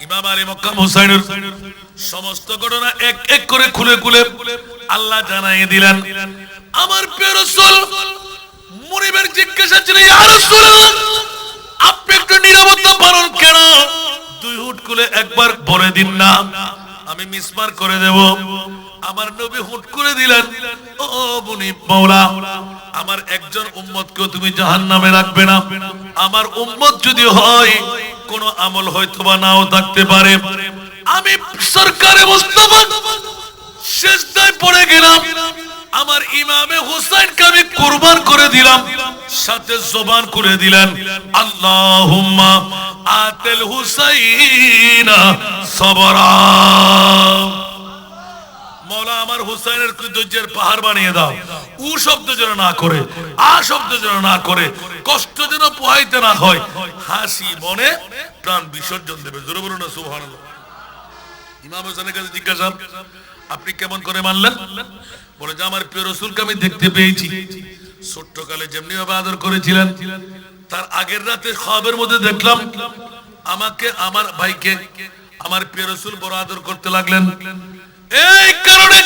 ইমাম আলী মক্কাম হুসাইনের সমস্ত ঘটনা এক এক করে খুলে খুলে আল্লাহ জানাইয়ে দিলেন। আমার প্রিয় রাসূল মুনিবের জিজ্ঞাসা ছিল, ইয়া রাসূলুল্লাহ আপনি একটু নীরবতা পালন কেন? দুই হুট খুলে একবার বলে দিন না, আমি মিসমার করে দেব। আমার নবী হুট করে দিলেন, ও মুনিব মাওলা, আমার একজন উম্মতকেও তুমি জাহান্নামে রাখবে না। আমার উম্মত যদি হয় কোন আমল হয়তো বা নাও থাকতে পারে, আমি সরকারে মুস্তাফা সিজদায় পড়ে গেলাম, আমার ইমামে হুসাইনকে আমি কুরবান করে দিলাম। সাথে জবান করে দিলেন, আল্লাহুম্মা আতিল হুসাইনা সাবরা। মওলা আমার হুসাইনের ধৈর্যের পাহাড় বানিয়ে দাও। উ শব্দ যেন না করে, আ শব্দ যেন না করে, কষ্ট যেন পোহাইতে না হয়, হাসি মনে প্রাণ বিসর্জন দেবে। জোরে বলুন না সুবহানাল্লাহ। ইমাম হোসেনের কাছে জিজ্ঞাসা, আপনি কেমন করে মানলেন? বলে যে আমার প্রিয় রাসূলকে আমি দেখতে পেয়েছি, ছোট্টকালে যেমনি ভাবে আদর করেছিলেন, তার আগের রাতে খ্বাবের মধ্যে দেখলাম আমাকে, আমার ভাইকে আমার প্রিয় রাসূল বড় আদর করতে লাগলেন। এই কারণে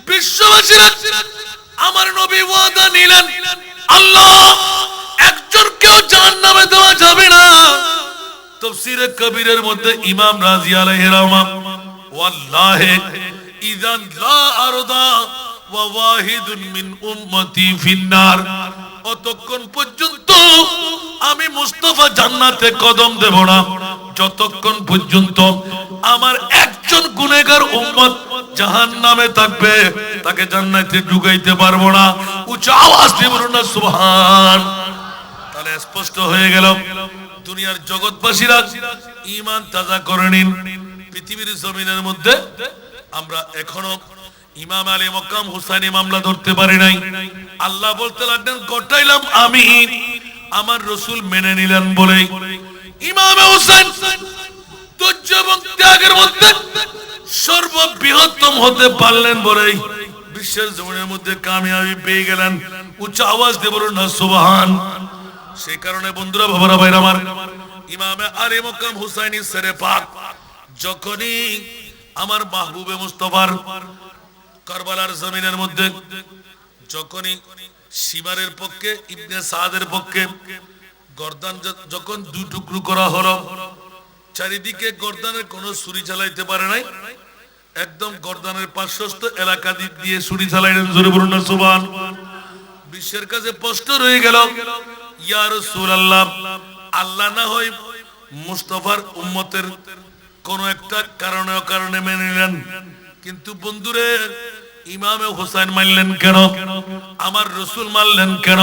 বিশ্ববাসীরা আমার নবী ওয়াদা নিলেন, আল্লাহ একজনকেও জাহান্নামে দেওয়া যাবে না। তাফসীরে কবীরের মধ্যে ইমাম রাজি আলাইহির রহমান, ওয়াল্লাহি ইযান লা আরদা ওয়া ওয়াহিদুন মিন উম্মতি ফিন্নার, অতক্ষণ পর্যন্ত আমি মুস্তাফা জান্নাতে কদম দেব না যতক্ষণ পর্যন্ত আমার একজন গুনাহগার উম্মত জাহান্নামে থাকবে, তাকে জান্নাতে ঢুকাইতে পারবো না। উচ্চ আওয়াজ দিয়ে বলুন না সুবহান। তাহলে স্পষ্ট হয়ে গেল, দুনিয়ার জগৎবাসীরা ঈমান তাজা করে নিন। পৃথিবীর জমিনের মধ্যে আমরা এখনো ইমাম আলী মক্কাম হুসাইনি মামলা ধরতে পারি নাই। আল্লাহ বলতে লাগলেন, ঘটাইলাম আমি, আমার রাসূল মেনে নিলেন বলে ইমাম হুসাইন ধৈর্য এবং ত্যাগের মধ্যে সর্ববৃহত্তম হতে পারলেন বলে বিশ্বের জমিনের মধ্যে কামিয়াবি পেয়ে গেলেন। উচ্চ আওয়াজ দিয়ে বলুন না সুবহান। সেই কারণে বন্ধুরা, বাবারা, ভাইরা আমার, ইমামে আলী মক্কাম হুসাইনি সেরে পাক যখনই আমার মাহবুবে মুস্তাফার কারবালার জমিনের মধ্যে যখনই শিমারের পক্ষে ইবনে সাদের পক্ষে গর্দান যখন দুই টুকরো করা হলো, চারিদিকে গর্দানের কোনো ছুরি চালাইতে পারে নাই, একদম গর্দানের পার্শ্বস্থ এলাকা দিক দিয়ে ছুরি চালাইলেন। জোরে বলুন না সুবহান। বিশ্বের কাছে স্পষ্ট রয়ে গেল, ইয়া রাসূলুল্লাহ, আল্লাহ না হয় মুস্তাফার উম্মতের কোন একটা কারণে মেনে নিলেন, কিন্তু বন্ধুরে ইমামে হুসাইন মানলেন কেন? আমার রাসূল মানলেন কেন?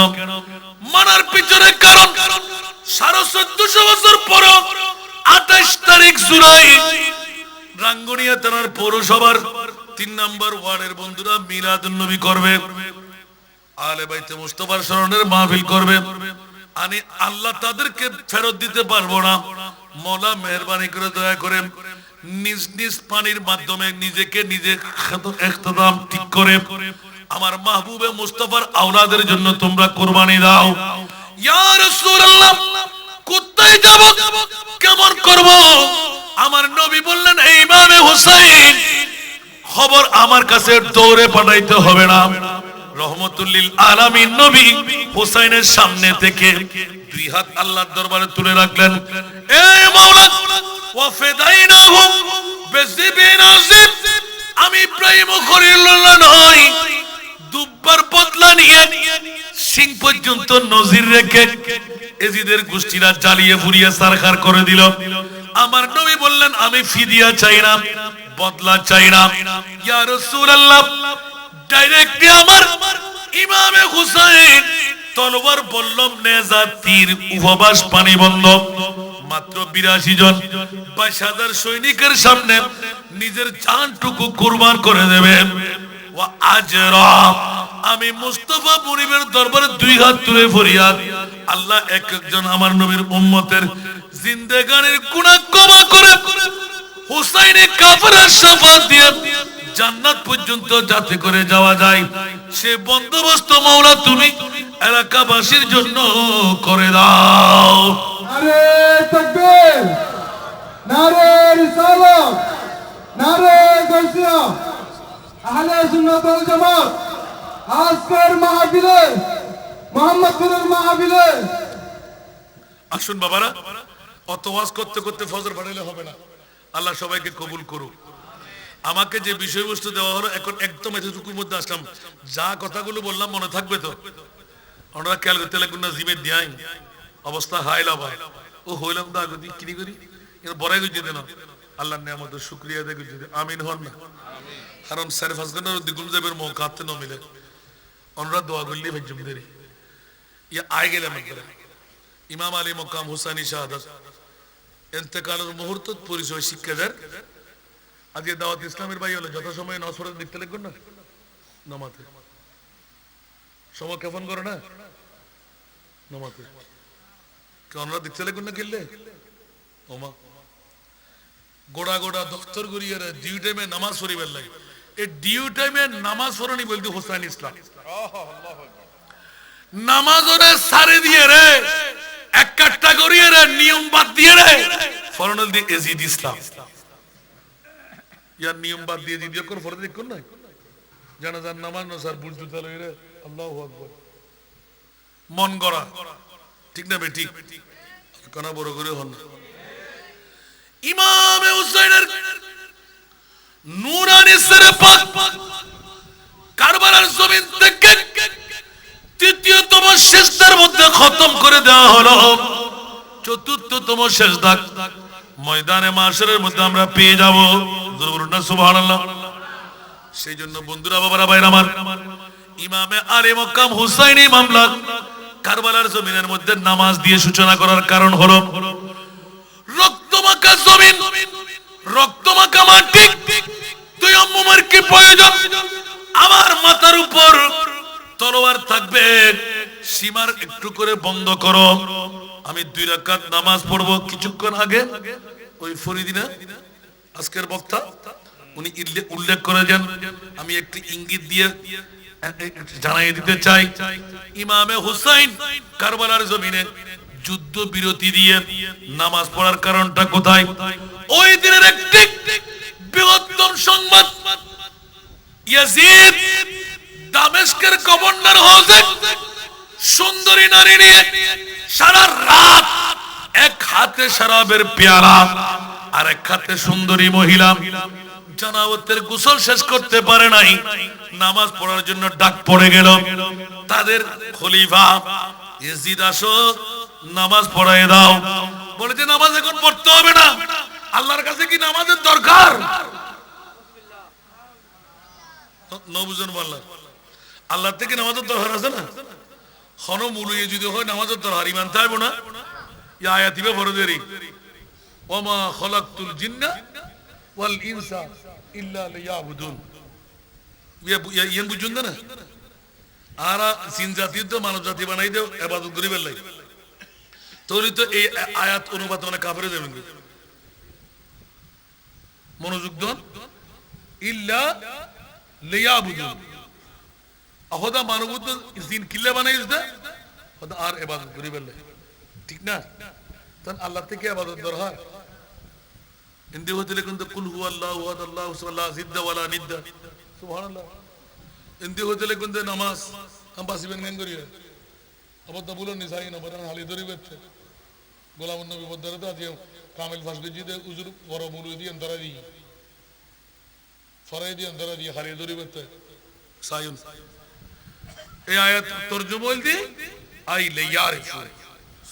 মানার পিছনে কারণ 1450 বছর পর 28 তারিখ জুলাই রাঙ্গুনিয়া থানার পৌরসভার 3 নম্বর ওয়ার্ডের বন্ধুরা মিলাদুন নবী করবে, আলে বাইতে মুস্তাফার স্মরণের মাহফিল করবে। আমি আল্লাহ তাদেরকে ফেরত দিতে পারবো না। মওলা মেহেরবানি করে দয়া করে নিজ নিজ পানির মাধ্যমে নিজেকে নিজে ইখতিদাম ঠিক করে আমার মাহবুবে মুস্তাফার আওলাদের জন্য তোমরা কুরবানি দাও। ইয়া রাসূলুল্লাহ, কোথায় যাব, কেমন করব? আমার নবী বললেন, এই ইমামে হুসাইন খবর আমার কাছে দৌড়ে পাঠাইতে হবে না। রহমতুল লিল আলামিন নবী হুসাইনের সামনে থেকে দুই হাত আল্লাহর দরবারে তুলে রাখলেন, এ মাওলা ওয়া ফিদাইনাহু বিযিবিন আযীম, আমি ইব্রাহিম খলিলুল্লাহ নই, দুব্বার বদলা নিয়ে সিং পর্যন্ত নজির রেখে এজিদের গোষ্ঠীরা জ্বালিয়ে পুড়িয়ে সারখার করে দিল। আমার নবী বললেন, আমি ফিদিয়া চাই না, বদলা চাই না। ইয়া রাসূলুল্লাহ, ডাইরেক্টলি আমার ইমামে হুসাইন তলোয়ার, বল্লম, নেজা, তীর, উপবাস, পানি বন্ধ, মাত্র 82 জন 22,000 সৈনিকের সামনে নিজের জানটুকু কুরবান করে দেবে। ওয়া আজরা, আমি মুস্তাফা মুনিবের দরবারে দুই হাত তুলে ফরিয়াদ, আল্লাহ এক একজন আমার নবীর উম্মতের জিন্দেগানির গুনাহ ক্ষমা করে হুসাইনে কাফেরের শাফাত দিয়ে জান্নাত পর্যন্ত যাতে করে যাওয়া যায় সে বন্দোবস্ত মাওলা তুমি এলাকাবাসীর জন্য করে দাও। নারে তাকবীর, নারে রিসালাত, নারে গাউসিয়া, আহলে সুন্নাত ওয়াল জামাত। আজকের মাহফিলে, মোহাম্মদপুরের মাহফিলে আসুন বাবারা, অত ওয়াজ করতে করতে ফজর পড়াইলে হবে না। আল্লাহ সবাইকে কবুল করুক। আমাকে যে বিষয়বস্তু দেওয়া হলো, এখন একদম এতটুকুর মধ্যে আসলাম। যা কথাগুলো বললাম মনে থাকবে তো? আমরা খেয়াল করতে লাগবেন না, জিমে দিয়াই অবস্থা হাইলা ভাই ও হইলাম তো আগে কিনি করি বড়াই গুজি দেন। আল্লাহর নিয়ামতের শুকরিয়া আদায় গুজি দেন। আমিন হন না? কারণ সাড়ে 5 ঘন্টার দ্বিগুণ যাবের মুখ হাতে ন মিলে আমরা দোয়া করলে ভেজম দেরি ইয়া আয় গেলাম একবারে। ইমাম আলী মকাম হুসাইনি শাহাদাত ইন্তেকালের মুহূর্ত পরিচয় শিক্ষা দেন। আজকে দাওয়াত ইসলামের ভাই হলো যথাসময়ে নসরের দেখতে লাগবেন না, নামাতে সময় কেমন করে না নামাতে কেনরা দেখতে লাগবেন না কিনলে ওমা গোড়া গোড়া দফতর করিয়ে ডিউ টাইমে নামাজ পড়িবার লাগে। এই ডিউ টাইমে নামাজ পড়ানি বলতে হোসাইন ইসলাম নামাজ ওরে সারে দিয়ে রে এক কাট্টা করিয়ে রে নিয়ম বাদ দিয়ে রে ফরনাল দিয়ে এজিদ ইসলাম ইয়ার নিয়ম বাদ দিয়ে যদি কোন ফরজ কোন নাই জানাজার নামাজ না স্যার বুঝতে তাহলে রে আল্লাহু আকবার মন গড়া ঠিক না বেটি কোন বড় করে হন। ইমাম হুসাইনের নূরানি সরে পাক কারবালার জমিন থেকে তৃতীয়তম সিজদার মধ্যে খতম করে দেওয়া হলো। চতুর্থতম সিজদা ময়দানে মাশরের মধ্যে আমরা পেয়ে যাব। সুবহানাল্লাহ। সেই জন্য বন্ধুরা বাবারা ভাইরা আমার, ইমামে আলী মক্কাম হুসাইনি মামলা কারবালার জমিনের মধ্যে নামাজ দিয়ে সূচনা করার কারণ হলো রক্তমাখা জমিন, রক্তমাখা মাটি। তুই আম্মুমার কি প্রয়োজন? আমার মাথার উপর তলোয়ার থাকবে, সীমার একটু করে বন্ধ করো। আমি 2 রাকাত নামাজ পড়বো। কিছুক্ষণ আগে ওই ফরিদিনা আজকের বক্তা উনি উল্লেখ করেছেন, আমি একটি ইঙ্গিত দিয়ে জানাই দিতে চাই। ইমামে হুসাইন কারবালার জমিনে যুদ্ধ বিরতি দিয়ে নামাজ পড়ার কারণটা কোথায়? ওই দিনের একটি বৃহত্তম সংবাদ, ইয়াজিদ দামেস্কের গভর্নর হজে সুন্দরী নারী নিয়ে সারা রাত এক হাতে শরাবের পেয়ালা আর এক হাতে সুন্দরী মহিলা জানাবতের গোসল শেষ করতে পারে নাই, নামাজ পড়ার জন্য ডাক পড়ে গেল। তাদের খলিফা ইয়াজিদ আসো নামাজ পড়ায় দাও। বলে যে নামাজ এখন পড়তে হবে না, আল্লাহর কাছে কি নামাজের দরকার? নবুজন বললেন আল্লাহর থেকে নামাজের দরকার আছে না? খন মুলুয়ে যদি হয় নামাজের দরকার ইমান থাকবো না। ইয়া আয়াতিবে ফরজেরি ওমা খলাকতুল জিন্না ওয়াল ইনসা ইল্লা লিয়াবুদুন। ইয়া বুঝুন না আর জিন জাতি তো মানব জাতি বানাই দেও ইবাদত করিবার লাগে। তোরই তো এই আয়াত অনুবাদ মানে কাফেরে যাবেন মনোযোগ দেন। ইল্লা লিয়াবুদুন আহদা মানবুদ জিন কিল্লা বানাইছ দা ওদা আর ইবাদত করিবার লাগে, ঠিক না? তখন আল্লাহ থেকে ইবাদত দরকার। হিন্দি হতে কিন্তু কুল হুয়াল্লাহু আহাদ আল্লাহু সাল্লাহ জিদ্দা ওয়ালা নিদ্দা সুবহানাল্লাহ। হিন্দি হতে কিন্তু নামাজ हम বাসিবেন গান করিয়ে আবার তো বলুন নিসাই না বলেন হালি ধরি বেচ্ছে গোলাম নবী বদরে তো আজ কামিল ফাসলি জিদে উজুর বড় মুরু দিয়ে ধরা দি ফরাই দিয়ে ধরা দিয়ে হালি ধরি বেচ্ছে সায়ুন। এই আয়াত তরজমা বলতে আই লিয়ারিফু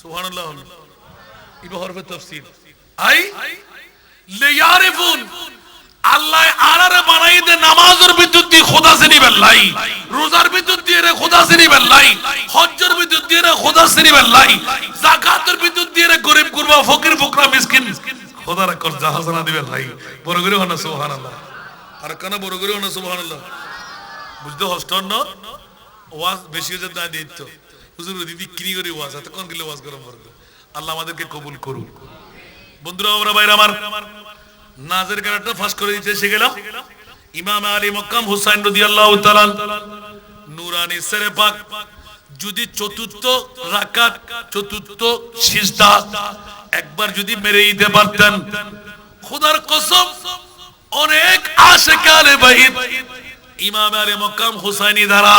সুবহানাল্লাহ। ইবা হরফে তাফসীর আই লিয়ারিফুন আল্লাহ আলারে বানাই দে নামাজের ভিতর দিয়ে খোদা চিনি বেল্লাই, রোজার ভিতর দিয়ে রে খোদা চিনি বেল্লাই, হজ্জের ভিতর দিয়ে রে খোদা চিনি বেল্লাই, যাকাতের ভিতর দিয়ে রে গরিব কুরবা ফকির ফুকরা মিসকিন খোদার কর্জা হাসানা দিবে ভাই। বড় করে হনা সুবহানাল্লাহ। আর কেন বড় করে হনা সুবহানাল্লাহ? বুঝতে হস্টন না ওয়াজ বেশি হয়ে না দিত হুজুর দিদি কিনি করে ওয়াজ এত কোন গেলে ওয়াজ গরম করবে। আল্লাহ আমাদেরকে কবুল করুন। বন্ধুরা আমরা ভাইরা আমার নাজের গানটা ফাঁস করে দিতে এসে গেলাম। ইমাম আলী মক্কাম হুসাইন রাদিয়াল্লাহু তাআলা নূরানি সরে পাক যদি চতুর্থ রাকাত চতুর্থ সিজদা একবার যদি মেরে দিতে পারতেন, খোদার কসম অনেক আশিক আলে বাইত ইমাম আলী মক্কাম হুসাইনি দ্বারা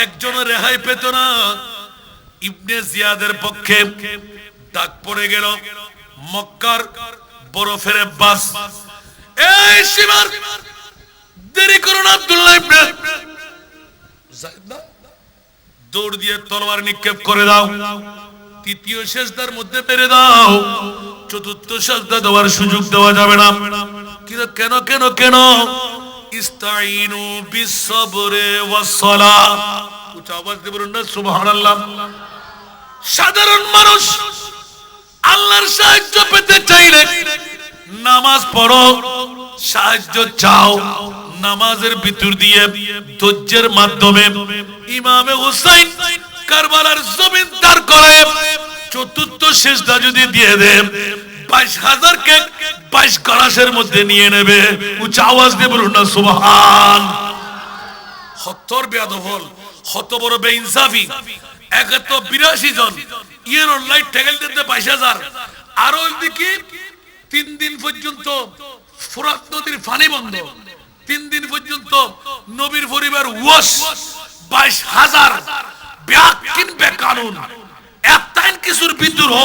একজন রেহাই পেত না। ইবনে জিয়াদের পক্ষে ডাক পড়ে গেল মক্কার বরফের বাস, এই শিমার দেরি করুন, আব্দুল্লাহ ইবনে যায়েদ না, দৌড় দিয়ে তলোয়ার নিক্ষেপ করে দাও, তৃতীয় সেজদার মধ্যে মেরে দাও, চতুর্থ সেজদা দেওয়ার সুযোগ দেওয়া যাবে না। কিন্তু কেন কেন কেন? ইস্তাইনু বিসসবরে ওয়াসসালাহ, উচ্চ আওয়াজ দিয়ে বলুন না সুবহানাল্লাহ। সাধারণ মানুষ আল্লাহর সাহায্য পেতে চাইলে নামাজ পড়ো, সাহায্য চাও নামাজের ভিতর দিয়ে ধৈর্যের মাধ্যমে। ইমামে হুসাইন কারবালার জমিন তার করে চতুর্থ সিজদা যদি দিয়ে দেন 22,000 কে 22 করাসের মধ্যে নিয়ে নেবে। উচ্চ আওয়াজ দিয়ে বলুন না সুবহান। হত্তর বেয়াদফল, হত বড় বেইনসাফি। 182 জন ইয়ের অনলাইন টেকেল দিতে 22,000। আর ওইদিকে 3 দিন পর্যন্ত ফোরাত নদীর পানি বন্ধ, 3 দিন পর্যন্ত নবীর পরিবার ওয়াশ 22,000 ব্যাকিন বেকানুন একটাইন কিছুর ভিতর হ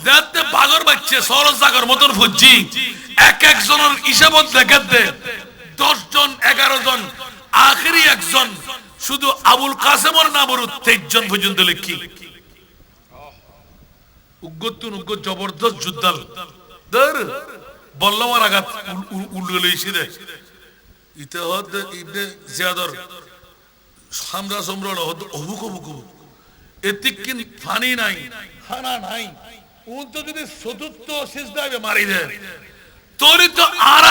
যাতে বাগর বাচ্চে সরস জাগর মতন ফুজি এক একজনের হিসাবত দেখাতে 10 জন 11 জন আখেরি একজন শুধু আবুল কাসেমর নামর 23 জন পর্যন্ত লিখি উগ্গতুন উগ্গ জবরদস্ত যুদ্ধাল দর বল্লমার আঘাত উল্লে লইছি দে ইতে হদ ইবনে জিয়াদর হামরা সম্রল অবুক অবুক এতিকিন ফানি নাই খানা নাই উন তো যদি চতুর্থ সিজদায় মারি দেয় তোরই তো আর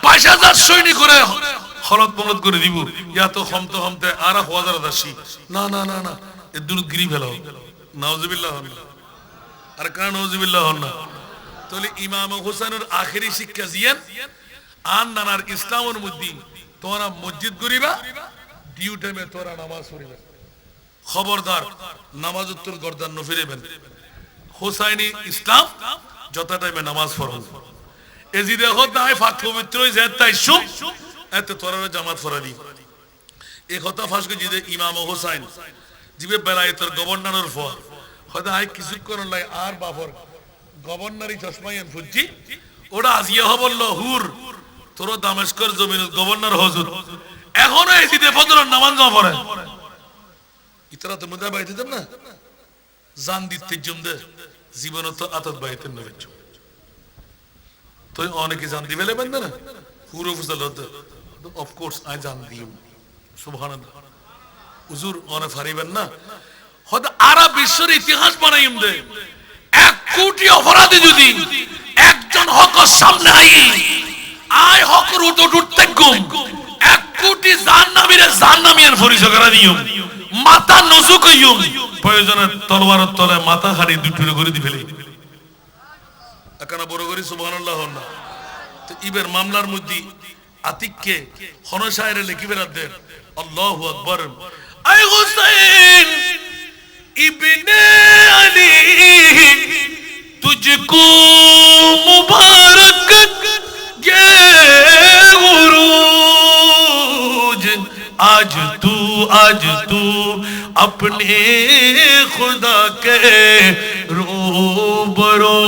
22,000 সৈনিক করে হলত মলত করে দিব। ইয়া তো হমতে হমতে আর 1000 দাসী না না না না এ দূর গিরি ফেলাও নাউজুবিল্লাহ আর কারণ নাউজুবিল্লাহ না। তাহলে ইমাম হুসাইনের আখেরি শিক্ষা জিয়ান আন নানার ইসলামের মধ্যে তোরা মসজিদ করিবা ডিউ টাইমে তোরা নামাজ পড়িবে, খবরদার নামাজ উত্তর গর্দান ন ফিরেবেন। হুসাইনি ইসলাম যত টাইমে নামাজ পড়ুন এজি দেখো তাই ফাত পবিত্র হই যায় তাই শুম এত তোরা জামাত পড়ালি এই কথা ফাঁসকে জিদে ইমাম হুসাইন জিবে বেলায়েতের গভর্নরের ফর হয়তো আই কিছু করার লাই আর বাফর গভর্নরই চশমাইন ফুজি ওরা আজিয়া বলল হুর তোর দামেস্কর জমিন গভর্নর হজুর এখনো এসিতে ফজর নামাজ না পড়ে ইতরা তো মুদা বাইতে দেন না জান দিতে জমদে জীবন তো আতত বাইতে নবে তো অনেকে জান দিবেলে বন্ধ না পুরো ফুসল হতো অফ কোর্স আই জান দিম সুবহানাল্লাহ হুজুর অনে ফারিবেন না হয়তো আরব বিশ্বের ইতিহাস বানাইম দে 1 কোটি অপরাধী যদি একজন হকের সামনে আই হকের উঠতে গুম 1 কোটি জাহান্নামীর পরিচয় করে দিও মাথা নজু কইম প্রয়োজনে তলোয়ারের তলে মাথা হাড়ি দুটুরে করে দি ফেলে একানা বড় করে সুবহানাল্লাহ না। তো ইবের মামলার মধ্যে আতিককে হনসায়রে লিখি বেরাদের আল্লাহু আকবার আই হুসাইন ইবনে আলী तुझको मुबारक ये उरूज आज तू अपने खुदा के रूबरू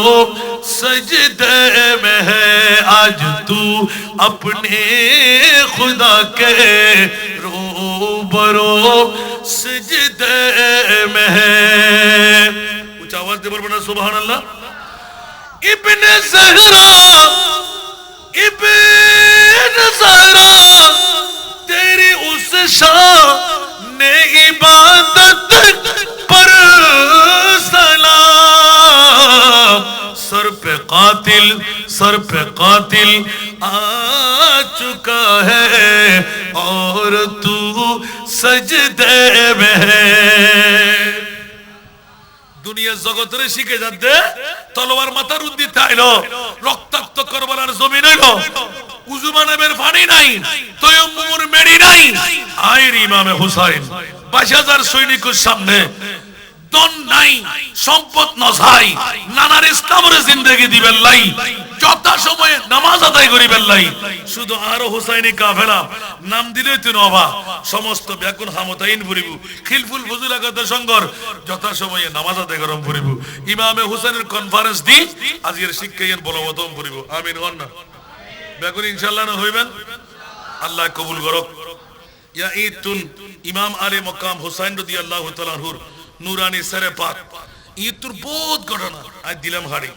सजदे में है आज तू अपने खुदा के रूबरू सजदे में है। कुछ आवाज दे बोलना सुभान अल्लाह। इब्ने ज़हरा तेरी उस शान इबादत पर सलाम सर पे कातिल आ चुका है और तू सजदे में है। দুনিয়া জগতের শিখে যাচ্ছে তলোয়ার মাথার উদ্দি তাইলো রক্তাক্ত করবালার জমিন হইলো উযু বানাবের পানি নাই তায়াম্মুমের মেডি নাই আয়ের ইমামে হুসাইন 22,000 সৈনিকের সামনে দন নাই, সম্পদ নসাই, নানার ইসলামের জিন্দেগি দিবেন লাই, যথা সময়ে নামাজ আদায় করিবেন লাই। শুধু আরো হুসাইনি কাফেলা নাম দিলে তুই নবা সমস্ত ব্যাকুল হামতাইন ভরিব, খিলফুল ফজুল আগাতে সংগর যথা সময়ে নামাজ আদায় করম ভরিব। ইমামে হুসাইনের কনফারেন্স দি আজকের শিক্ষায়ন বলবতম ভরিব। আমিন হন না ব্যাকুল ইনশাআল্লাহ না হইবেন। আল্লাহ কবুল করক। ইয়া ঈদুন ইমাম আলী মকাম হুসাইন রাদিয়াল্লাহু তাআলা আনহুর নুরানি সরে পাক। ঈদুর বহুত ঘটনা আজ দিলাম হাড়ি।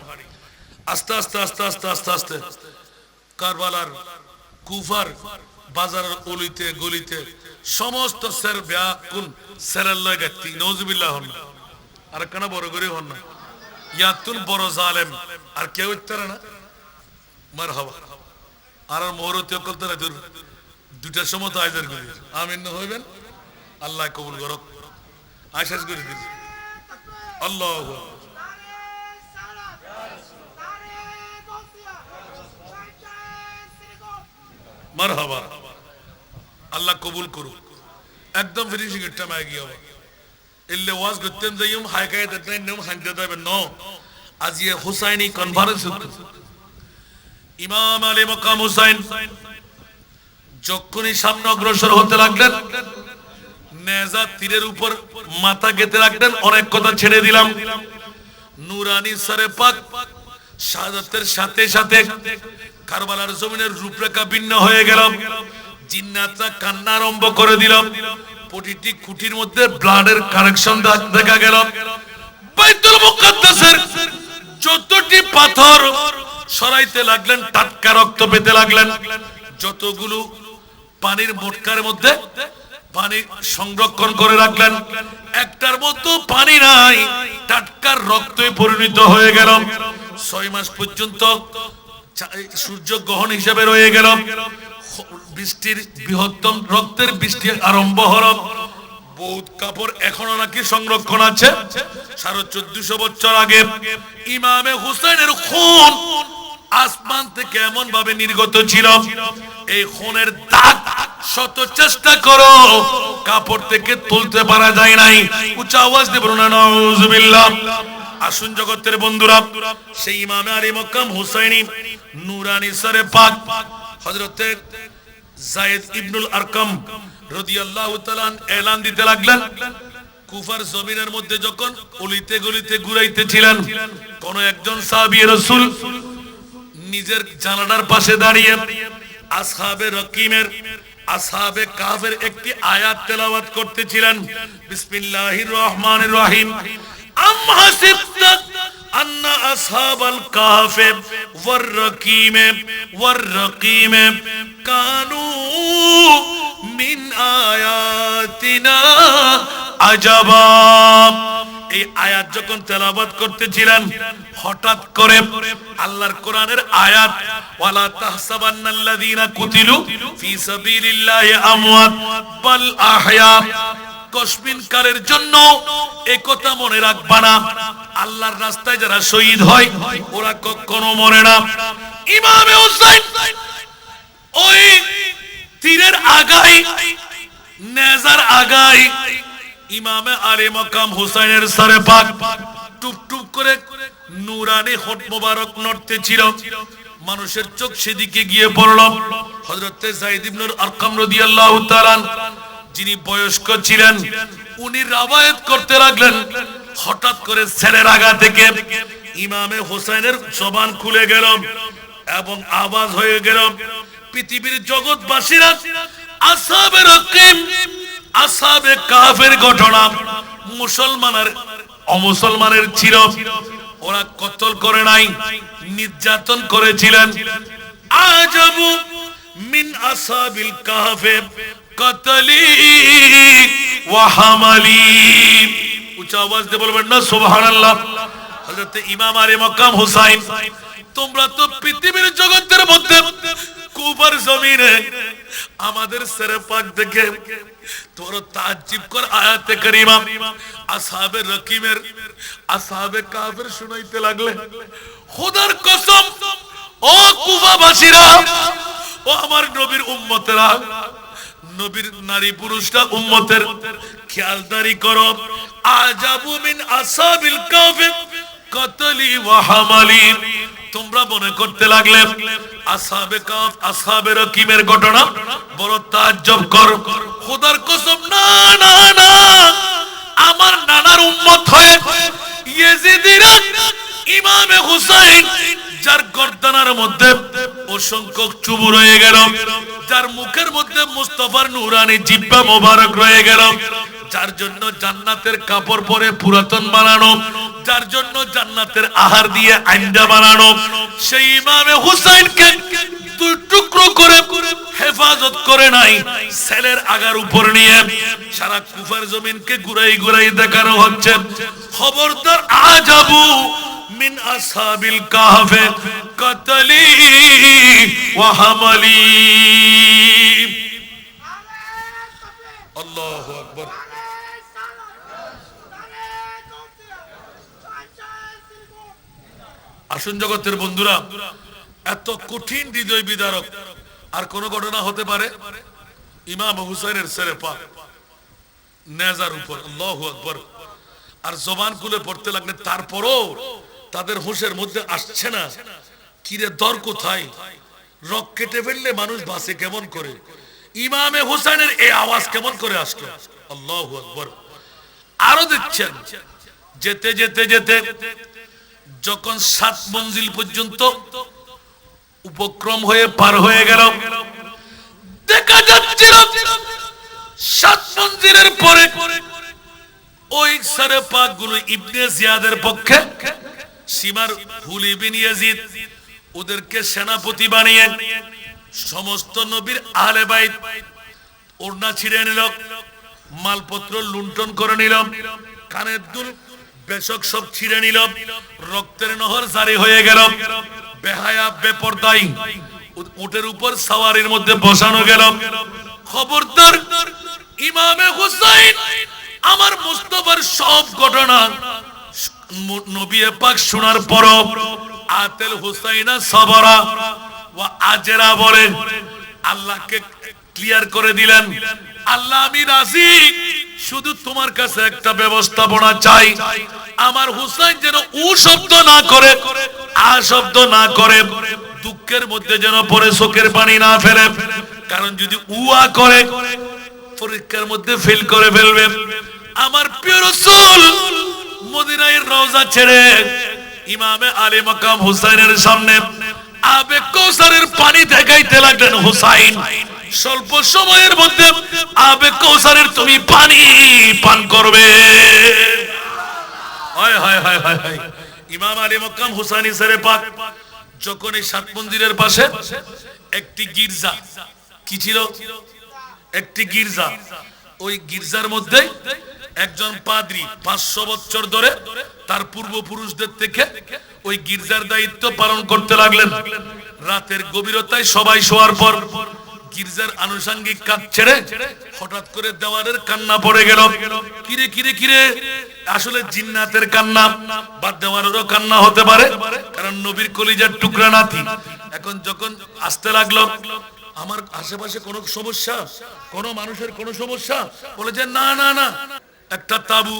আস্তে আস্তে আস্তে আস্তে আস্তে আস্তে কারবালার কুফার বাজারের অলিতে গলিতে সমস্ত সের ব্যাকুল সেরের লয় গাতি নওজুবিল্লাহ হন না। আর কেন বড় করে হন না। ইয়াতুন বড় জালেম আর কেউ ইত্তারা না মারহাবা। আর মোহরতি অকল তারা দূর দুটার সময় তো আয়োজন করি। আমিন না হইবেন। আল্লাহ কবুল করক। আশাস করে দিন আল্লাহ। মারহাবা। আল্লাহ কবুল করুক। একদম ফিনিশিং এর টাইম আগিয়ে হবে। এলে ওয়াজ করতেন যাইম হাইকায় দেন নেম হানতে যাবেন ন। আজ এই হুসাইনি কনফারেন্স ইমাম আলী মকাম হুসাইন যখনই সামনে অগ্রসর হতে লাগলেন, নেজা তীরের উপর মাথা গেঁথে রাখলেন। অনেক কথা ছেড়ে দিলাম। নুরানি সরে পাক শাহাদাতের সাথে সাথে কারবালার জমিনের রূপরেখা ভিন্ন হয়ে গেল। জিন্নাতরা কান্না আরম্ভ করে দিল। প্রতিটি খুঁটির মধ্যে ব্লাডের কানেকশন দেখা গেল। বাইতুল মুকাদ্দাসের যতটি পাথর সরাইতে লাগলেন, টাটকা রক্ত পেতে লাগলেন। যতগুলো পানির মোটকার মধ্যে পানি সংরক্ষণ করে রাখলেন, একটার মতো পানি নাই, টাটকার রক্তে পরিণত হয়ে গেল। 6 মাস পর্যন্ত সূর্য গ্রহণ হিসেবে রয়ে গেল। বৃষ্টির বৃহত্তম রক্তের বৃষ্টি আরম্ভ হল। বহুত কাপড় এখনো নাকি সংরক্ষণ আছে। 1450 বছর আগে ইমামে হুসাইনের খুন আসমান থেকে এমন ভাবে নির্গত ছিল, এই খুনের দাগ শত চেষ্টা করো কাপড় থেকে তুলতে পারা যায় নাই। উচ্চ আওয়াজ দিয়ে বলুন নাউজুবিল্লাহ। আসুন জগতের বন্ধুরা, সেই ইমামে আলী মকাম হুসাইনি নুরানি সরে পাক হযরতে যায়েদ ইবনুল আরকাম রাদিয়াল্লাহু তাআলা এলান দিতে লাগলেন। কুফার জমিনের মধ্যে যখন অলিতে গলিতে ঘুরাইতেছিলেন, কোন একজন সাহাবী রাসূল নিজের জানালার পাশে দাঁড়িয়ে আসহাবে রকিমের আসহাবে কাহফের একটি আয়াত তেলাওয়াত করতেছিলেন। বিসমিল্লাহির রহমানির রহিম। আম হাসিবতা আন্না আসহাবাল কাহফে ওয়ার রকিমে কানু মিন আয়াতিনা আজাবা। এই আয়াত যখন তেলাওয়াত করতেছিলেন, হঠাৎ করে আল্লাহর কোরআনের আয়াত ওয়ালা তাহসাবান্নাল্লাযীনা কুতিলু ফি সাবিলিল্লাহি আমওয়াত বাল আহয়া। কসমিনকারের জন্য একথা মনে রাখবা না, আল্লাহর রাস্তায় যারা শহীদ হয় ওরা কখনো মরে না। ইমামে হুসাইন ওই তীরের আগায় নেজার আগায় ইমামে আলী মকাম হুসাইনের সরে পাক টুপ টুপ করে নুরানি হোঁট মোবারক নড়তেছিল। মানুষের চোখ সেদিকে গিয়ে পড়ল। হযরতে যায়েদ ইবনুল আরকাম রাদিয়াল্লাহু তাআলা যিনি বয়স্ক ছিলেন, উনি রাওয়ায়াত করতে লাগলেন। হঠাৎ করে ছেলের আগা থেকে ইমামে হুসাইনের জবান খুলে গেল এবং আওয়াজ হয়ে গেল। পৃথিবীর জগৎবাসীরা আসহাবে রকিম আসহাবে কাহফের ঘটনা মুসলমানের অমুসলমানের ছিল। ওরা কতল করে নাই, নির্যাতন করেছিলেন। আজাবু মিন আসহাবিল কাহফে কতলি ওয়া হামালি। উচ্চ আওয়াজ দিয়ে বলবেন না সুবহানাল্লাহ। হযরত ইমাম আলী মকাম হুসাইন, তোমরা তো পৃথিবীর জগতের মধ্যে কুফার জমিনে আমাদের সেরে পাক দেখে তোর তাজ্জুব কর আয়াতে কারিমা আসহাবে রকিমের আসহাবে কাফের শুনাইতে লাগলে। খোদার কসম, ও কুফাবাসীরা, ও আমার নবীর উম্মতেরা, নবীর নারী পুরুষরা উম্মতের খেয়ালদারি করো। আজাবু মিন আসহাবিল কাহফি কতলি ওয়া হামালি। তোমরা মনে করতে লাগলে আসহাবে কাহফ আসহাবে রকিমের ঘটনা বড় তাজ্জব কর। খোদার কসম, না না না, আমার নানার উম্মত হয়ে ইয়েজিদিরা ইমামে হুসাইন, যার গর্দানের মধ্যে অসংখ্য চুবু রয়ে গেল, যার মুখের মধ্যে মুস্তাফার নূরানি জিহ্বা মোবারক রয়ে গেল, যার জন্য জান্নাতের কাপড় পরে পুরাতন বানানো, যার জন্য জান্নাতের আহার দিয়ে আইন্দা বানানো, সেই ইমামে হুসাইনকে দুই টুকরো করে হেফাজত করে নাই, সেলের আগার উপর নিয়ে সারা কুফার জমিনকে ঘুরাই ঘুরাই দেখানো হচ্ছে। খবরদার, আজাবু মিন আসহাবিল কাহফে কতলি ওয়া হামালি। আল্লাহু আকবার। আসুন জগতের বন্ধুরা, এত কঠিন হৃদয় বিদারক আর কোন ঘটনা হতে পারে? ইমাম হুসাইনের ছেলে পাক নেজার উপর, আল্লাহু আকবার, আর জবান খুলে পড়তে লাগলে তারপরও তাদের হুঁশের মধ্যে আসছে না, কিরে দর কোথায়, রক কেটে ফেললে মানুষ বাঁচে কেমন করে, ইমামে হুসাইনের এই আওয়াজ কেমন করে আসলো, আল্লাহু আকবার। আরো দেখছেন, যেতে যেতে যেতে যখন 7 মঞ্জিল পর্যন্ত উপক্রম হয়ে পার হয়ে গেল, দেখা যাচ্ছিল 7 মঞ্জিলের পরে ওই সারে পাক গুলো ইবনে জিয়াদের পক্ষে সীমার হুলি বিন ইয়াজিদ ওদেরকে সেনাপতি বানিয়ে সমস্ত নবীর আহলে বাইত ওড়না ছিঁড়ে নিল, মালপত্র লুণ্ঠন করে নিল, কানের দুল বেশক সব ছিঁড়ে নিল, রক্তের নহর জারি হয়ে গেল, বেহায়া বেপরদাই উটের উপর সাওয়ারির মধ্যে বসানো গেল। খবরদার, ইমামে হুসাইন আমার মুস্তাফার সব ঘটনা নবী পাক শোনার পর আতেল হুসাইনা সাবরা ওয়া আজরা বলে আল্লাহকে ক্লিয়ার করে দিলেন, আল্লাহ আমি রাজি, শুধু তোমার কাছে একটা ব্যবস্থাপনা চাই, আমার হুসাইন যেন উ শব্দ না করে, আ শব্দ না করে, দুঃখের মধ্যে যেন পরে চোখের পানি না ফেলে, কারণ যদি উয়া করে পরীক্ষার মধ্যে ফেল করে ফেলবে। আমার প্রিয় রাসূল মদিনায় রওজা ছেড়ে ইমামে আলী মাকাম হুসাইনের সামনে আবে কৌসারের পানি দেখাইতে লাগলেন। হুসাইন, স্বল্প সময়ের মধ্যে আবে কৌসারের তুমি পানি পান করবে। হায় হায় হায় হায় হায়। ইমাম আলী মাকাম হুসাইনি সরে পাক যখন এই 7 মন্দিরের পাশে একটি গির্জা, কি ছিল, একটি গির্জা, ওই গির্জার মধ্যে একজন পাদ্রী 500 বছর ধরে তার পূর্বপুরুষদের থেকে ওই গির্জার দায়িত্ব পালন করতে লাগলেন। রাতের গভীরতায় সবাই শোয়ার পর গির্জার আনুষঙ্গিক কাজ ছেড়ে হঠাৎ করে দেওয়ালের কান্না পড়ে গেল। কিরে কিরে কিরে, আসলে জিন্নাতের কান্না বা দেওয়ালেরও কান্না হতে পারে, কারণ নবীর কলিজার টুকরা নাতি। এখন যখন আসতে লাগলো, আমার আশেপাশে কোনো সমস্যা, কোন মানুষের কোনো সমস্যা, বলে যে না না না, একটা তাবু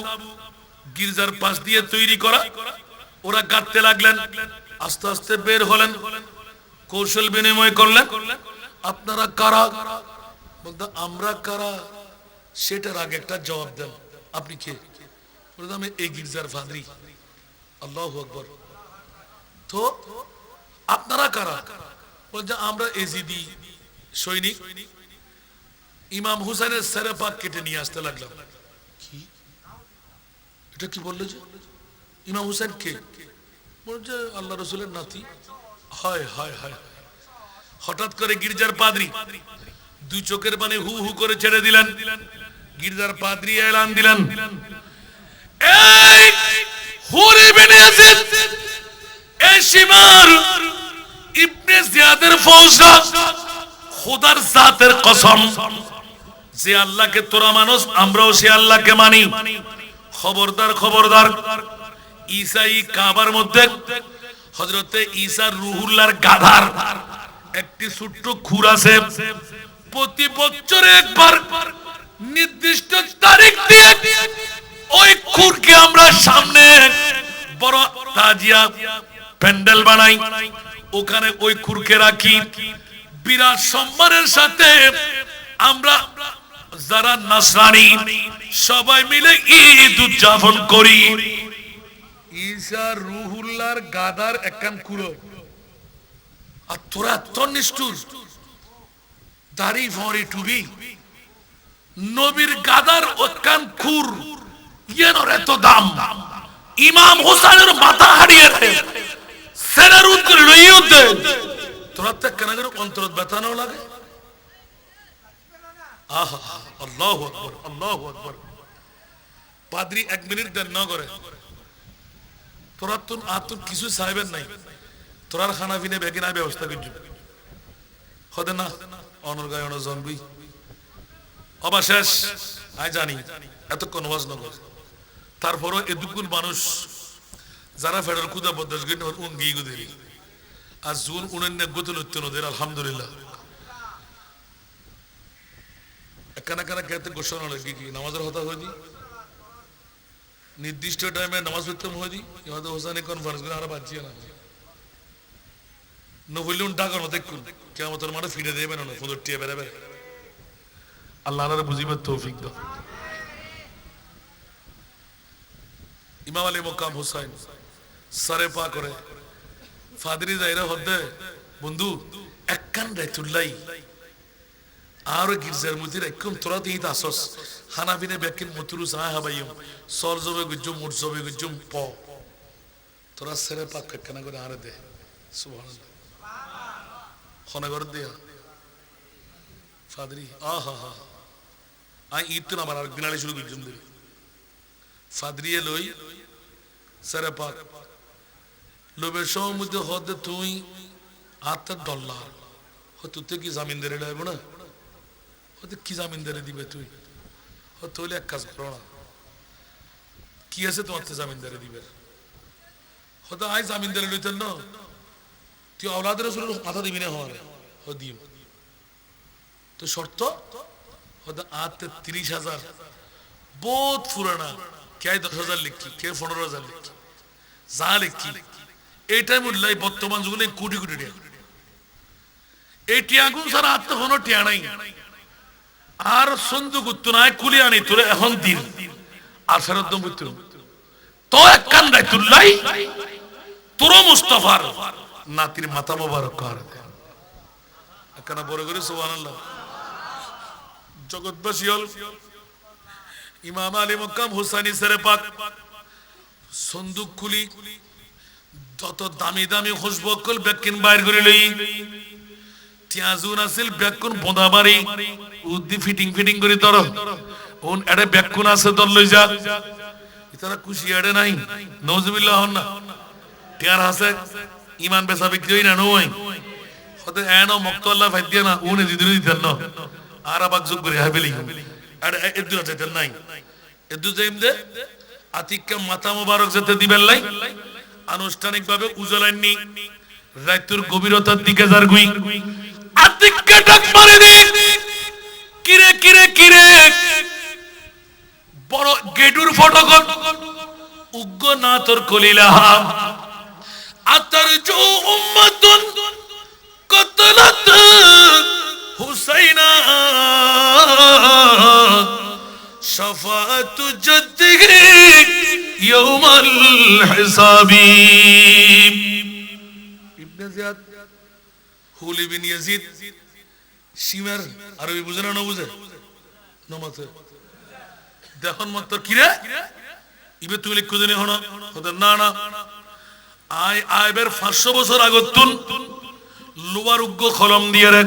গির্জার পাশ দিয়ে তৈরি করা, ওরা গাঁথতে লাগলেন। আস্তে আস্তে বের হলেন, কৌশল বিনিময় করলেন, আপনারা কারা? বলতে আমরা কারা, সেটার আগে একটা জবাব দেন, আপনি কে? বলতে আমি এই গির্জার পাদ্রী। আল্লাহু আকবার। তো আপনারা কারা? বলতে আমরা এজিদি সৈনিক। ইমাম হুসাইনের সেরে পাক কেটে নিয়ে আসতে লাগলাম। কি এটা কি বললো যে ইমাম হুসাইন কে? বলছে আল্লাহ রাসূলের নাতি। হায় হায় হায়। হঠাৎ করে গির্জার পাদ্রী 2 চোখের পানি হু হু করে ছেড়ে দিলেন। গির্জার পাদ্রী এলান দিলেন, এই হুরি বিন ইয়াজিদ, এই শিমার ইবনে জিয়াদের ফৌজরা, খোদার জাতের কসম, যে আল্লাহকে তোরা মানুষ, আমরাও সে আল্লাহকে মানি। খবরদার খবরদার, ঈসাই কাবার মধ্যে হযরতে ঈসা রুহুল্লাহর গাধার একটি ছোট্ট খুর আছে। প্রতি বছরে একবার নির্দিষ্ট তারিখ দিয়ে ওই খুরকে আমরা সামনে বড় তাজিয়া প্যান্ডেল বানাই, ওখানে ওই খুরকে রাখি, বিরাট সম্মানের সাথে আমরা যারা নাসরানি সবাই মিলে ঈদ উদযাপন করি। ঈসা রুহুল্লাহর গাদার একখান কুলো, আর তোরা তোর নিষ্ঠুর দাড়ি ভরি টুবি নবীর গাদার একখান খুর ইয়ের এত দাম, ইমাম হোসেনের মাথা হারিয়ে সেনার উত্তর লইতে তোরা তো কেন অন্তর ব্যথানো লাগে। আহা আল্লাহু আকবার, আল্লাহু আকবার। পাদ্রী 1 মিনিট দেন না করে, তোরা তো আতুন কিছু চাইবেন নাই, তোরার খানা পিনে বেগিনা ব্যবস্থা করছি হতে না অনর্গায় অনজনবি অবশেষ আই জানি এতক্ষণ ওয়াজ নগর, তারপরও এদুকুল মানুষ যারা ফেডার খুদা বদাস গিয়ে উন গিয়ে গুদেরি আর জুন উনের গতুল উত্তর আলহামদুলিল্লাহ একখানা কানা খেতে ঘোষণা লাগে কি নামাজের হতা হয়ে নির্দিষ্ট টাইমে নামাজ পড়তে হয়ে ইমাদ হোসেন কনফারেন্স করে আর বাঁচিয়ে না নবইলে ডাকার মতো কেমন তোর মানে ফিরে দেবে না ফুদর টিয়ে বেড়ে বেড়ে আল্লাহ বুঝিবার তৌফিক দাও। ইমাম আলী মোকাম হুসাইন সারে পা করে ফাদরি যাইরা হদ্দে বন্ধু একখান রাইতুল্লাই আর গির্জার মধ্যে একদম তোরা দিয়ে আসস হানাবিনে ব্যাকিন মতুরু সাহা হাবাইম সর জবে গুজুম মুর জবে গুজুম প তোরা সেরে পাক কেনা করে আরে দে সুবহানাল্লাহ খনা করে দে ফাদরি আহা হা আই ঈদ তো আমার আরেকদিন আলে শুরু গুজুম দে ফাদরিয়ে লই সেরে পাক লোবের সময় মধ্যে হদে তুই $8 হতে কি জামিনদারি লাগবে না, হতে কি জামিনদারি দিবে তুই, হতে হলে এক কাজ করো না কি আছে তোমার জামিনদারি দিবে, হতে আই জামিনদারি লইতেন না তুই আওলাদের মাথা দিবি না হওয়ার দিম তো শর্ত হতে 30,000 বহুত পুরানা কে 10,000 লিখি কে 15,000 লিখি যা লিখি এইটাই মূল্যায় বর্তমান যুগে কোটি কোটি টাকা এই টিয়াগুন সারা আত্ম কোনো টিয়া নাই আর সন্দুক উত্তনায় কুলি আনি তোরে এখন দিন আর ফেরত মৃত্যু তো এক কান রাইতুল্লাই তোর মুস্তাফার নাতির মাথা মোবারক কর একখানা বড় করে সুবহানাল্লাহ। জগৎবাসী হল ইমাম আলী মক্কাম হুসাইনি সেরে পাক সন্দুক খুলি যত দামি দামি খুশবকল ব্যাকিন বাইর করে লই টিয়াজুন আছিল ব্যাকুন বোঁদাবাড়ি উদ্দি ফিটিং ফিটিং করে তোর ওন এড়ে ব্যাকুন আছে তোর লই যা ইতারা খুশি এড়ে নাই নওজুবিল্লাহ হন না টিয়ার হাসে ইমান বেচা বিক্রি হই না নয় হতে এনো মক্তল্লাহ ফাইদিয়া না উনি দিদুরি দিতেন না আর আবাক যোগ করে হাবেলি এড়ে এদু যেতেন নাই এদু যাইম দে আতিককে মাথা মোবারক যেতে দিবেন লাই আনুষ্ঠানিকভাবে উজলাইনি রাইতুর গভীরতার দিকে যার গুই আতিককে ডাক মারে দে কিরে কিরে কিরে বড় গেডুর ফটোকন উগ্গ না তোর কলিলাহা আতারজু উম্মাতুন কতলাত হুসাইনা শাফাআতু জাদ্দিহি ইয়াউমাল হিসাবি। ইবনে জিয়াদ হুলি বিন ইয়াজিদ শিমের আরবি বুঝে না বুঝে নমাতে দেখুন মাত্র কিরে ইবে তুই লিখ খুঁজে হন না না আই আইবের 500 বছর আগতুন লোয়ার উগ্গ কলম দিয়ে রে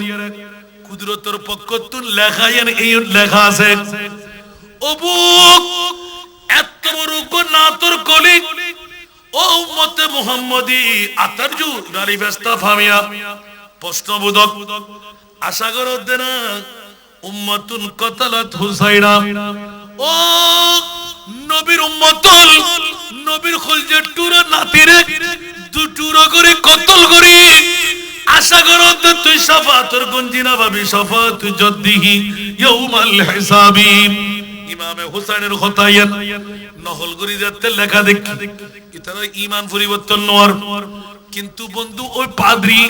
কুদরতের পক্ষতুন লেখায়েন এই লেখা আছে অবুক এত বড় উগ্গ না তোর কলি ও উম্মতে মুহাম্মদি আতারজু নারী ব্যস্তা ফামিয়া প্রশ্নবোধক আশা করো দেনা উম্মাতুন কতলাত হুসাইনা ও নবীর উম্মতুল নবীর খলজে টুরা নাতিরে দুটুরা করে কতল করি আশা করো তুই শাফাতুর গুঞ্জিনা ভাবি শাফাতু জাদ্দিহি ইয়াউমাল হিসাবি ইমামে হুসাইনের খতায়ান নহলগরি যাতে লেখা দেখি ইতারা ঈমান পরিবর্তন নওয়ার কিন্তু বন্ধু ওই পাদ্রী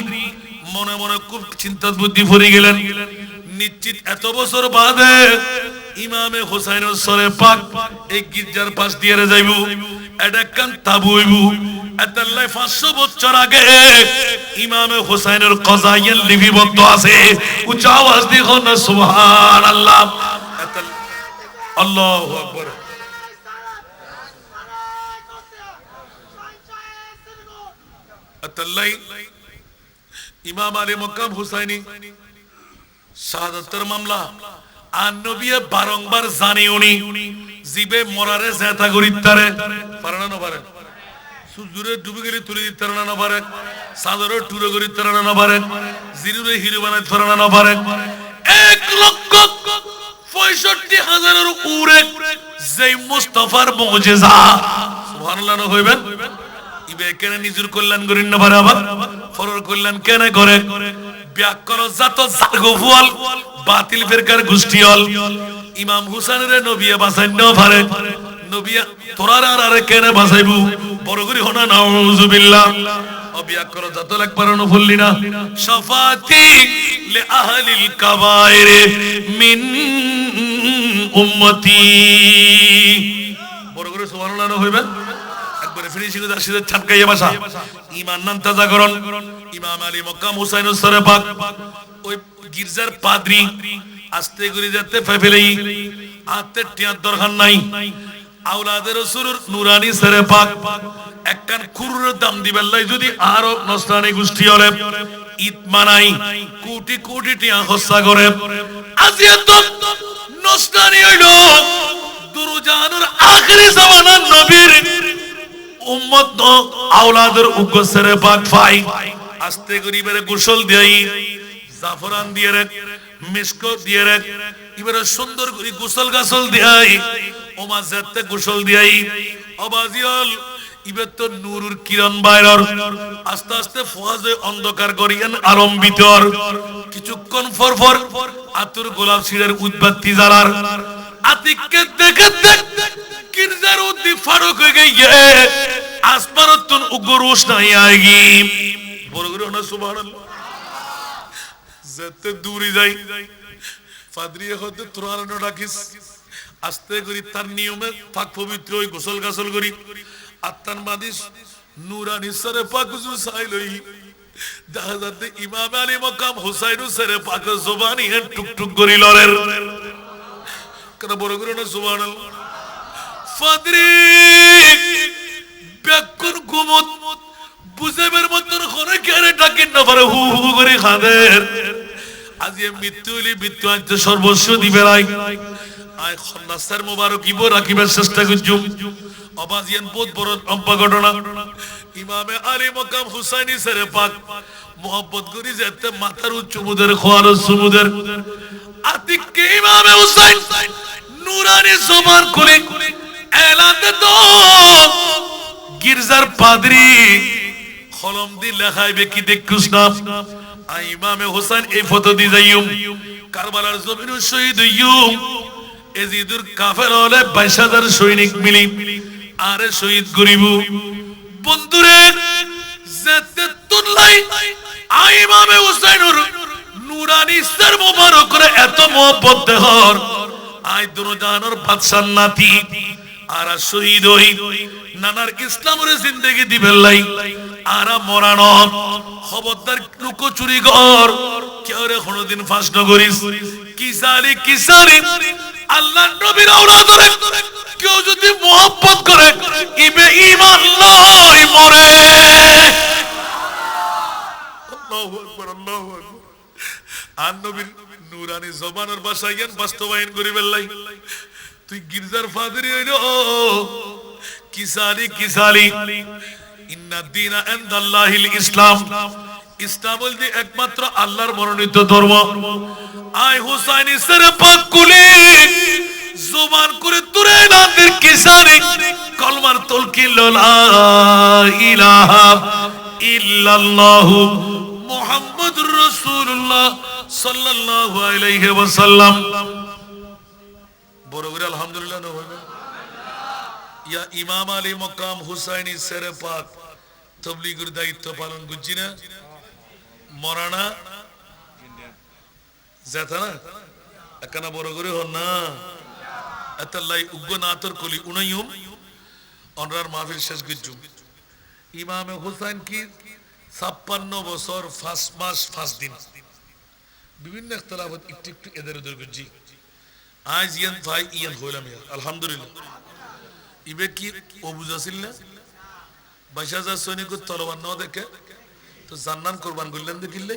মনে মনে খুব চিন্তা বুদ্ধি ভরে গেলেন নিশ্চিত এত বছর বাদে ইমামে হুসাইনের সরে পাক এই গির্জার পাশ দিয়ে যাইব এটা কান তাবু হইব এতাল্লাই 500 বছর আগে ইমামে হুসাইনের কজায়ান লিপিবদ্ধ আছে উচ্চ আওয়াজ দিয়ে কোন সুবহানাল্লাহ আল্লাহু আকবার এতাল্লাই ইমাম আলী মক্কাম হুসাইনি শাহাদাতের মামলা আর নবী বারংবার জানি উনি জিবে মরারে জেতা করিতারে পারে না পারে সুজুরে ডুবে গেলে তুলে দিতে না পারে সাদরে টুরে করিতে না পারে জিরুরে হিরো বানাইতে পারে না পারে 1,65,000 উরে যেই মুস্তাফার মুজিজা সুবহানাল্লাহ হইবেন ইবে কেন নিজের কল্যাণ করেন না পারে আবার ফরর কল্যাণ কেন করে ব্যাকরণ জাত জাগফুল বাতিল ফিরকার গোষ্ঠীল ইমাম হুসাইনের নবী বাঁচাই না পারে নবী তোরার আরে কেন বাঁচাইবু বড় করে হনা নাউজুবিল্লাহ অবিয়াকরণ জাত একবার না ভুললি না শাফাতি লি আহলিল কাবায়ের মিন উম্মতি বড় করে সুবহানাল্লাহ হইবেন একবারে ফিনিশিং এর দাসিদের ছাটকাইয়া ভাষা ঈমান নাম তাজা করুন ইমাম আলী মক্কাম হুসাইনের সরে পাক ওই গির্জার পাদ্রী আস্তে করে যেতে ফেলেই আতে টিয়ার দরকার নাই আওলাদের রাসূলের নূরানি সরে পাক একখান খুরের দাম দিবেন লাই যদি আরো নসরানি গোষ্ঠী হলে ঈদ মানাই কোটি কোটি টিয়া খরচা করে আজিয়া তো নসরানি হইল দুরুজানের আখেরি জামানার নবীর উম্মত আওলাদের উগসরে পাক ফাই আস্তে গরিবের গোসল দেই জাফরান দিয়ে রে মিশক দিয়ে রে এবারে সুন্দর করে গোসল গাসল দেই ওমা জাতে গোসল দেই আবাজিয়াল ইবে তো নূরুর কিরণ বাইরর আস্তে আস্তে ফওয়াজে অন্ধকার করিয়েন আলম ভিতর কিছুক্ষণ পর আতুর গোলাপ শিরের উদ্বাতি জ্বালার আতিককে দেখে গির্জার উদ্দি ফারুক হয়ে গিয়ে আসমানতুন উগ্র রোশনাই আয়েগি বড় করে না সুবহানাল্লাহ যেতে দূরে যাই ফাদরি হতে তোরানো রাখিস আস্তে করি তার নিয়মে পাক পবিত্র ওই গোসল গাসল করি আত্মান মাদিস নূরানি সরে পাক হুজুর সাইলই দেখা যাতে ইমাম আলী মকাম হুসাইন সরে পাক জবানি টুকটুক করি লরের কেন বড় করে না সুবহানাল্লাহ ফাদরি বেকুন গুমত বুঝেবের মতন করে কেড়ে ডাকেন না পারে হু হু করে খাদের আজ মৃত্যু হইলে মৃত্যু আনতে সর্বস্ব দিবে রাই আয় খন্নাসের মোবারক ইব রাখিবার চেষ্টা করছুম অবাজিয়ান বহুত বড় লম্বা ঘটনা ইমামে আলী মকাম হুসাইনি সরে পাক মোহাম্মত করি যেতে মাথার চুমুদের খোয়ার সুমুদের আতিককে ইমামে হুসাইন নূরানি জবান খুলে এলাতে তো গির্জার পাদ্রী কলম দি লেখাইবে কি দেখুস না ইমামে হোসেন এই ফটো দি যাইম কারবালার জমিনে শহীদ হইম এজিদুর কাফের হলে 22,000 সৈনিক মিলি আরে শহীদ করিব বন্ধুরে যেতে তুললাই ইমামে হোসেনের নূরানি সর মোবারক করে এত মোহব্বত দেহর আই দুরজানোর বাদশার নাতি আর শহীদ হই নানার ইসলামের জিন্দেগি দিবেন লাই আর মরানো খবরদার লুকো চুরি কর কেউ রে কোনদিন ফাঁস ন করিস কিসারি আল্লাহর নবীর আওলাদ কেউ যদি মোহাব্বত করে ইবে ঈমান লই মরে আল্লাহু আকবার আল্লাহু আকবার আর নবীর নূরানি জবানের ভাষায়ন বাস্তবায়ন করিবেন লাই তুই গির্জার ফাদরি হইলো কিসালি ইন্না দীনা ইনদাল্লাহিল ইসলাম ইসলাম বলতে একমাত্র আল্লাহর মনোনীত ধর্ম আয় হুসাইনি সরে পাক কুলি জবান করে তুরে নাদের কিসারি কলমার তলকিন লা ইলাহা ইল্লাল্লাহ মুহাম্মাদুর রাসূলুল্লাহ সাল্লাল্লাহু আলাইহি ওয়াসাল্লাম বড় করে আলহামদুলিল্লাহ না হবে ইয়া ইমাম আলী মকাম হুসাইনি সেরে পাক তবলিগের দায়িত্ব পালন করছি না মরানা যেতা না একখানা বড় করে হন না এতাল্লাই উগ্র নাতর কলি উনাইম অনরার মাহফিল শেষ করছু ইমামে হুসাইন কি 56 বছর 5 মাস 5 দিন বিভিন্ন ইখতিলাফত একটু একটু এদের ওদের করছি আজ ইয়ান ভাই ইয়ান হইলাম আলহামদুলিল্লাহ ইবে কি ও বুঝাছিল না 22,000 সৈনিকের তলোয়ার ন দেখে তো জান্নান কোরবান করলেন দেখিলে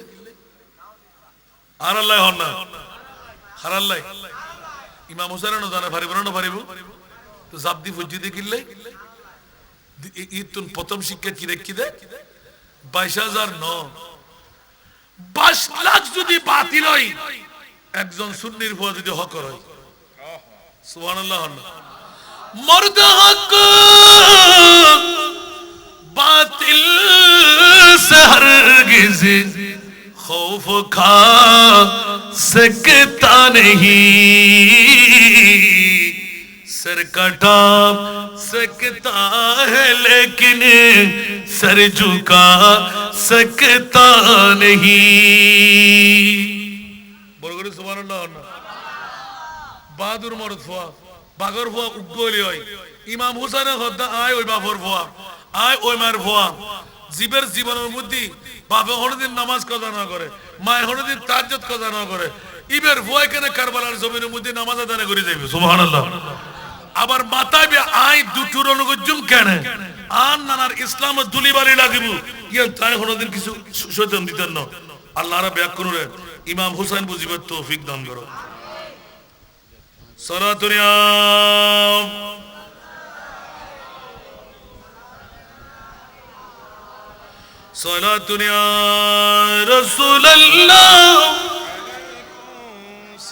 আর আল্লাহ হন না হার আল্লাহ ইমাম হুসাইন জানে পারিব না পারিব তো জাবদি ফুজি দেখিলে ইতুন প্রথম শিক্ষা কি দেখি দে 22,000 ন 22 লাখ যদি বাতিল হয় একজন সুন্নির ভুয়া যদি হক হয় সুবহানাল্লাহ মর্দ হক বাতিল से हरगिज़ खौफ खा सकता नहीं सर कटा सकता है लेकिन सर झुका सकता नहीं বলগরি সুবহানাল্লাহ বাহাদুর মরদ ফুয়া বাগর ফুয়া উগলি হয় ইমাম হুসাইনের হদ্দা আয় ওই বাফর ফুয়া আয় ওই মায়ের ফুয়া জীবের জীবনের মধ্যে বাবা হরদিন নামাজ কাজা না করে মায়ের হরদিন তাহাজ্জুদ কাজা না করে ইবের ফুয়া কেন কারবালার জমিনের মধ্যে নামাজ আদায় করে যাইবে সুবহানাল্লাহ আবার মাথায় আয় দুটুর অনুগজুম কেন আর নানার ইসলামের দুলিবালি লাগিব ইয়ান তাই হরদিন কিছু সুসচন দিতেন না আল্লাহরা ব্যাখ্যা করে ইমাম হুসাইন বুঝিবার তৌফিক দান করো সালাতুনিয়া সালাতুনিয়া রাসূলুল্লাহ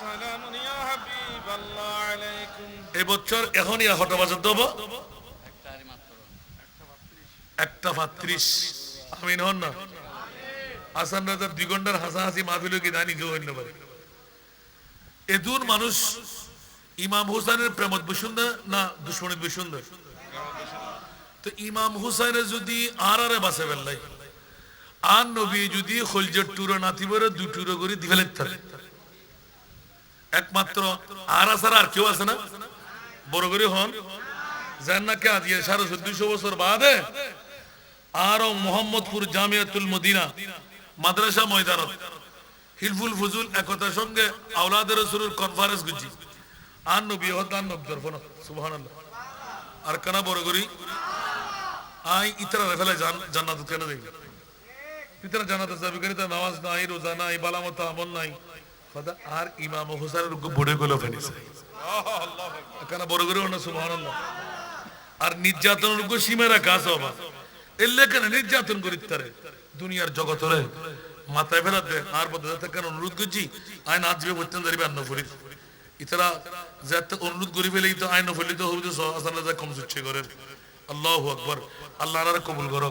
সালামুনিয়া হাবিবাল্লাহ আলাইকুম এই বছর এখনই হটা বাজার দেব 1:32 আমিন হন না আসান রাজার 2 ঘন্টার হাসাহাসি মাহফিল কি জানি কেউ হইতে পারে এদুন মানুষ ইমাম হুসাইনের প্রেমত বসুন্ধ না দুশমনিত বসুন্ধ তো ইমাম হুসাইনের যদি আরে বাসে বেলাই আর নবী যদি খলজর টুরো নাতিবরে দুটুরো করে দিফেলে থাকে একমাত্র আর ছাড়া আর কেউ আছে না বড় করে হন জান না কে আজ 1450 বছর বাদে আর মোহাম্মদপুর জামিয়াতুল মদিনা মাদ্রাসা ময়দানত হিলফুল ফুজুল একতার সঙ্গে আওলাদের রাসূলের কনফারেন্স গুজি আর নবী হদান নবদর ফোন সুবহানাল্লাহ আর কানা বড় করি আই ইতরা রেফেলে জান্নাত কেন দেই ইতরা জান্নাত যাবে কেন নামাজ নাই রোজা নাই বালামত আমল নাই খোদা আর ইমাম হুসাইনের রূপ বড় গলো ফেনিছে আল্লাহ কানা বড় করে না সুবহানাল্লাহ আর নির্যাতনের রূপ সীমা রাখা সবা এলে কেন নির্যাতন করিতারে দুনিয়ার জগতরে মাথায় ফেরাতে আর বদলাতে কেন অনুরোধ করছি আইন আজবে বলতেন দাঁড়িয়ে আন্ন ফরিদ ইতারা যাতে অনুরোধ করি ফেলেই তো আইন ফলিত হবে তো আসলে যা কম সুচ্ছে করে আল্লাহু আকবার আল্লাহ আল্লাহ কবুল করো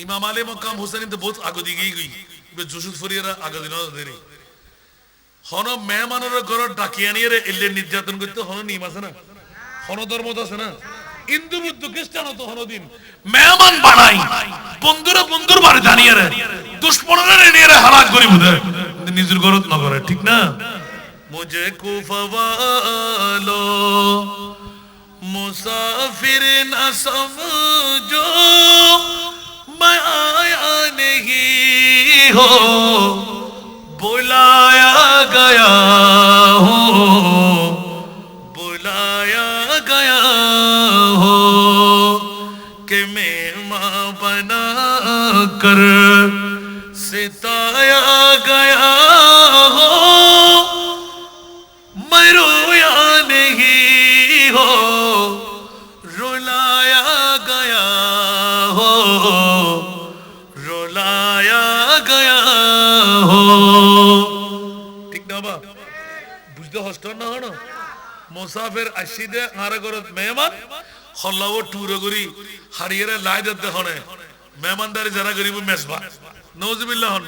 ইমাম আলী মকাম হুসাইন তো বহুত আগে দিকেই গই জুসুদ ফরিয়ারা আগে দিন দেরি হন মেহমানের ঘর ডাকিয়ে নিয়ে এলে নির্যাতন করতে হন নিয়ম আছে না হন ধর্ম আছে না হিন্দু বুদ্ধ খ্রিস্টান তো হনদিন মেহমান বানাই বন্ধুরা বন্ধুর বাড়ি জানিয়ে রে দুশমনরা নিয়ে রে হালাক করি বুঝে নিজের গরত না করে ঠিক না मुझे कुफा वालो मुसाफिर न समझो मैं आया नहीं हो बुलाया गया हो बुलाया गया हो कि मेहमान बना कर सिताया गया हो मैं रोया नहीं हो रुलाया गया हो रुलाया गया हो ठीक ना बा बुझते हस्टर ना हनो मुसाफिर आशिदे आरे गरत मेहमान हल्लाओ टूर गरी हारिये लाई दे हने मेहमानदारी जरा गरीब मेजबान नौजुबिल्लाह हन